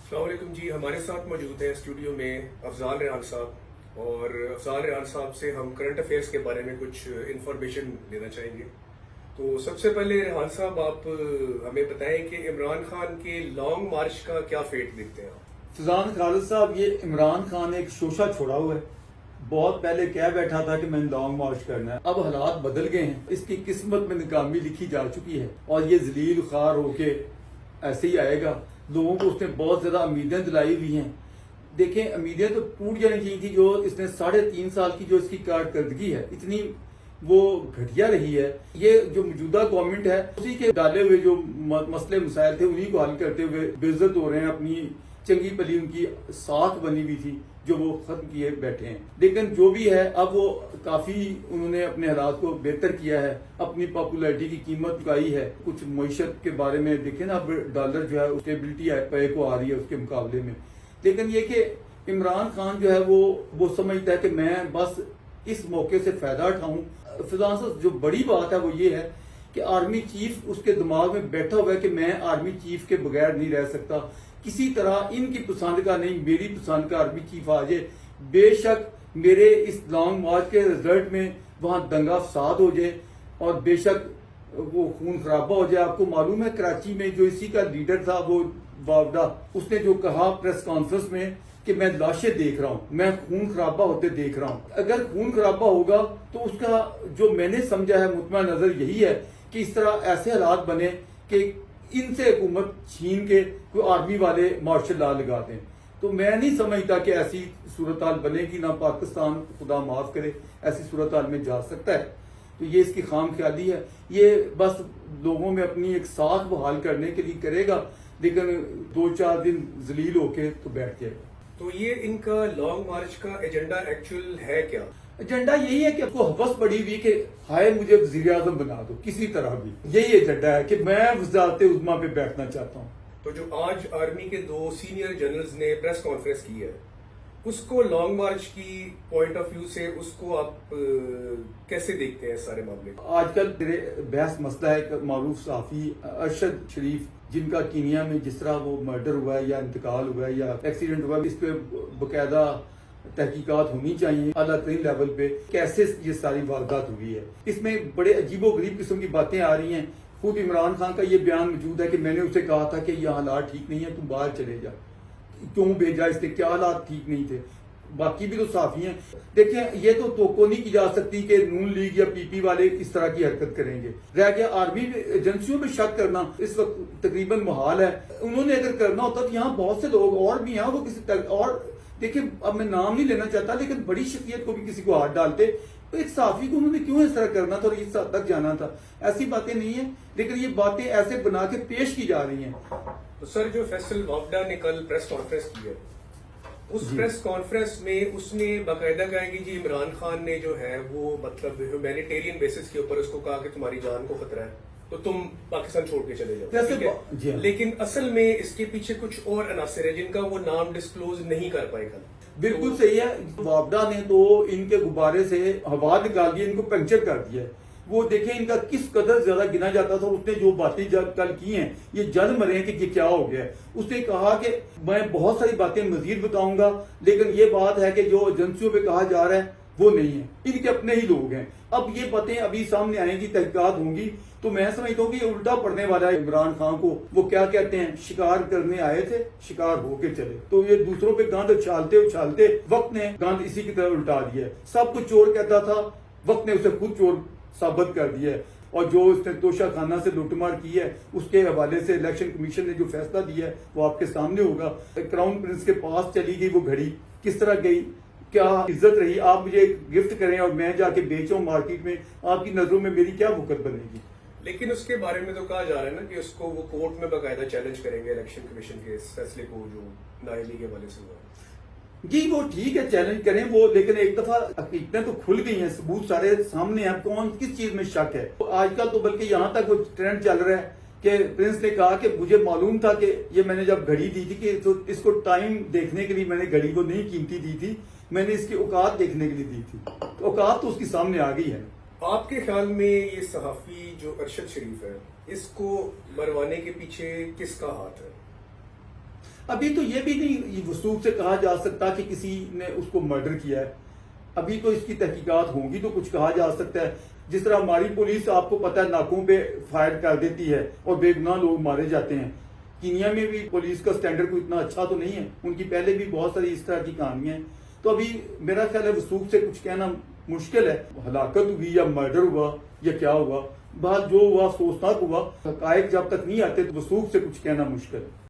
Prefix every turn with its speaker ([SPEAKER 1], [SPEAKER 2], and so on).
[SPEAKER 1] السلام علیکم جی. ہمارے ساتھ موجود ہیں اسٹوڈیو میں افضال ریحان صاحب، اور افضال ریحان صاحب سے ہم کرنٹ افیئرس کے بارے میں کچھ انفارمیشن لینا چاہیں گے. تو سب سے پہلے ریحان صاحب آپ ہمیں بتائیں کہ عمران خان کے لانگ مارچ کا کیا فیٹ دیکھتے ہیں آپ؟
[SPEAKER 2] فضان خالد صاحب، یہ عمران خان ایک شوشہ چھوڑا ہوا ہے. بہت پہلے کہہ بیٹھا تھا کہ میں نے لانگ مارچ کرنا ہے. اب حالات بدل گئے ہیں، اس کی قسمت میں ناکامی لکھی جا چکی ہے اور یہ ذلیل خوار ہو کے ایسے ہی آئے گا. لوگوں کو اس نے بہت زیادہ امیدیں دلائی ہوئی ہیں. دیکھیں، امیدیں تو ٹوٹ جانی چاہیے تھی. جو اس نے 3.5 سال کی جو اس کی کارکردگی ہے، اتنی وہ گھٹیا رہی ہے. یہ جو موجودہ گورنمنٹ ہے، اسی کے ڈالے ہوئے جو مسئلے مسائل تھے انہی کو حل کرتے ہوئے بے عزت ہو رہے ہیں. اپنی چنگی پلی ان کی ساکھ بنی ہوئی تھی جو وہ ختم کیے بیٹھے ہیں. لیکن جو بھی ہے، اب وہ کافی انہوں نے اپنے حالات کو بہتر کیا ہے، اپنی پاپولیرٹی کی قیمت چکائی ہے. کچھ معیشت کے بارے میں دیکھیں نا، اب ڈالر جو ہے اسٹیبلٹی پے کو آ رہی ہے اس کے مقابلے میں. لیکن یہ کہ عمران خان جو ہے وہ سمجھتا ہے کہ میں بس اس موقع سے فائدہ اٹھاؤں. فضان صاحب، جو بڑی بات ہے وہ یہ ہے کہ آرمی چیف اس کے دماغ میں بیٹھا ہوا ہے کہ میں آرمی چیف کے بغیر نہیں رہ سکتا. کسی طرح ان کی پسند کا نہیں، میری پسند کا آرمی چیف آ جائے. بے شک میرے اس لانگ مارچ کے رزلٹ میں وہاں دنگا فساد ہو جائے اور بے شک وہ خون خرابہ ہو جائے. آپ کو معلوم ہے کراچی میں جو اسی کا لیڈر تھا، وہ باوڈا، اس نے جو کہا پریس کانفرنس میں کہ میں لاشیں دیکھ رہا ہوں، میں خون خرابہ ہوتے دیکھ رہا ہوں. اگر خون خرابہ ہوگا تو اس کا جو میں نے سمجھا ہے مطمئن نظر یہی ہے کہ اس طرح ایسے حالات بنے کہ ان سے حکومت چھین کے کوئی آرمی والے مارشل لا لگا دیں. تو میں نہیں سمجھتا کہ ایسی صورتحال بنے گی. نہ پاکستان خدا معاف کرے ایسی صورتحال میں جا سکتا ہے. تو یہ اس کی خام خیالی ہے. یہ بس لوگوں میں اپنی ایک ساکھ بحال کرنے کے لیے کرے گا، لیکن 2-4 دن ذلیل ہو کے تو بیٹھ جائے گا.
[SPEAKER 1] تو یہ ان کا لانگ مارچ کا ایجنڈا ایکچوئل ہے کیا؟
[SPEAKER 2] ایجنڈا یہی ہے کہ آپ کو حوث پڑی ہوئی کہ ہائے مجھے وزیر اعظم بنا دو کسی طرح بھی. یہی ایجنڈا ہے کہ میں وزارت عظمیٰ پہ بیٹھنا چاہتا ہوں.
[SPEAKER 1] تو جو آج آرمی کے 2 سینئر جنرلز نے پریس کانفرنس کی ہے، اس کو لانگ مارچ کی پوائنٹ آف ویو سے اس کو آپ کیسے دیکھتے ہیں سارے معاملے کو؟
[SPEAKER 2] آج کل بحث مسئلہ ہے کہ معروف صحافی ارشد شریف، جن کا کینیا میں جس طرح وہ مرڈر ہوا ہے یا انتقال ہوا ہے یا ایکسیڈنٹ ہوا ہے، اس پہ باقاعدہ تحقیقات ہونی چاہیے اعلیٰ ترین لیول پہ. کیسے یہ ساری واردات ہوئی ہے، اس میں بڑے عجیب و غریب قسم کی باتیں آ رہی ہیں. خود عمران خان کا یہ بیان موجود ہے کہ میں نے اسے کہا تھا کہ یہ حالات ٹھیک نہیں ہے، تم باہر چلے جا. کیوں بھیجا اس نے؟ کیا حالات ٹھیک نہیں تھے؟ باقی بھی تو صحافی ہیں. دیکھیں، یہ تو توقع نہیں کی جا سکتی کہ نون لیگ یا پی پی والے اس طرح کی حرکت کریں گے. رہ گیا آرمی ایجنسیوں پہ شک کرنا، اس وقت تقریباً محال ہے. انہوں نے اگر کرنا ہوتا تو یہاں بہت سے لوگ اور بھی ہیں، وہ کسی اور دیکھیں، اب میں نام نہیں لینا چاہتا، لیکن بڑی شخصیت کو بھی کسی کو ہاتھ ڈالتے. ایک صحافی کو انہوں نے کیوں اس طرح کرنا تھا اور اس حد تک جانا تھا؟ ایسی باتیں نہیں ہیں، لیکن یہ باتیں ایسے بنا کے پیش کی جا رہی ہیں.
[SPEAKER 1] تو سر، جو فیصل واوڈا نے کل پریس کانفرنس کی ہے، اس پریس کانفرنس میں اس نے باقاعدہ کہا کہ جی عمران خان نے جو ہے وہ مطلب ہیومینیٹیرین بیسس کے اوپر اس کو کہا کہ تمہاری جان کو خطرہ ہے تو تم پاکستان چھوڑ کے چلے جاؤ. لیکن اصل میں اس کے پیچھے کچھ اور عناصر ہیں جن کا وہ نام ڈسکلوز نہیں کر پائے گا.
[SPEAKER 2] بالکل صحیح ہے. واوڈا نے تو ان کے غبارے سے ہوا نکال دی، ان کو پنکچر کر دیا ہے. وہ دیکھیں ان کا کس قدر زیادہ گنا جاتا تھا. اس نے جو باتیں کل کی ہیں، یہ جلد مرے ہیں کہ یہ کیا ہو گیا ہے. اس نے کہا کہ میں بہت ساری باتیں مزید بتاؤں گا، لیکن یہ بات ہے کہ جو ایجنسیوں پہ کہا جا رہا ہے وہ نہیں ہے، ان کے اپنے ہی لوگ ہیں. اب یہ باتیں ابھی سامنے آئیں گی، تحقیقات ہوں گی، تو میں سمجھتا ہوں کہ یہ الٹا پڑنے والا ہے عمران خان کو. وہ کیا کہتے ہیں، شکار کرنے آئے تھے، شکار ہو کے چلے. تو یہ دوسروں پہ گاند اچھالتے وقت نے گاند اسی کی طرح الٹا دیا ہے. سب کچھ چور کہتا تھا، وقت نے اسے خود چور ثابت کر دیا ہے. اور جو اس نے توشہ خانہ سے لوٹ مار کی ہے، اس کے حوالے سے الیکشن کمیشن نے جو فیصلہ دیا ہے وہ آپ کے سامنے ہوگا. کراؤن پرنس کے پاس چلی گئی وہ گھڑی، کس طرح گئی، کیا عزت رہی. آپ مجھے گفٹ کریں اور میں جا کے بیچوں مارکیٹ میں، آپ کی نظروں میں میری کیا وقت بنے گی؟
[SPEAKER 1] لیکن اس کے بارے میں تو کہا جا رہا ہے نا کہ اس کو وہ کورٹ میں باقاعدہ چیلنج کریں گے الیکشن کمیشن کے اس فیصلے کو جو نااہلی کے حوالے سے ہوا.
[SPEAKER 2] جی وہ ٹھیک ہے، چیلنج کریں وہ، لیکن ایک دفعہ حقیقتیں تو کھل گئی ہیں، ثبوت سارے سامنے ہیں. کون کس چیز میں شک ہے؟ آج کل تو بلکہ یہاں تک وہ ٹرینڈ چل رہا ہے کہ پرنس نے کہا کہ مجھے معلوم تھا کہ یہ میں نے جب گھڑی دی تھی کہ تو اس کو ٹائم دیکھنے کے لیے میں نے گھڑی کو نہیں قیمتی دی تھی، میں نے اس کی اوقات دیکھنے کے لیے دی تھی. تو اوقات تو اس کی سامنے آ گئی ہے.
[SPEAKER 1] آپ کے خیال میں یہ صحافی جو ارشد شریف ہے، اس کو مروانے کے پیچھے کس کا ہاتھ ہے؟
[SPEAKER 2] ابھی تو یہ بھی نہیں وثوق سے کہا جا سکتا کہ کسی نے اس کو مرڈر کیا ہے. ابھی تو اس کی تحقیقات ہوں گی تو کچھ کہا جا سکتا ہے. جس طرح ہماری پولیس آپ کو پتہ ہے ناکوں پہ فائر کر دیتی ہے اور بے گناہ لوگ مارے جاتے ہیں. کینیا میں بھی پولیس کا سٹینڈرڈ کوئی اتنا اچھا تو نہیں ہے. ان کی پہلے بھی بہت ساری اس طرح کی کہانیاں ہیں. تو ابھی میرا خیال ہے وثوق سے کچھ کہنا مشکل ہے. ہلاکت ہوئی یا مرڈر ہوا یا کیا ہوا، بات جو ہوا افسوسناک ہوا. حقائق جب تک نہیں آتے تو وثوق سے کچھ کہنا مشکل ہے.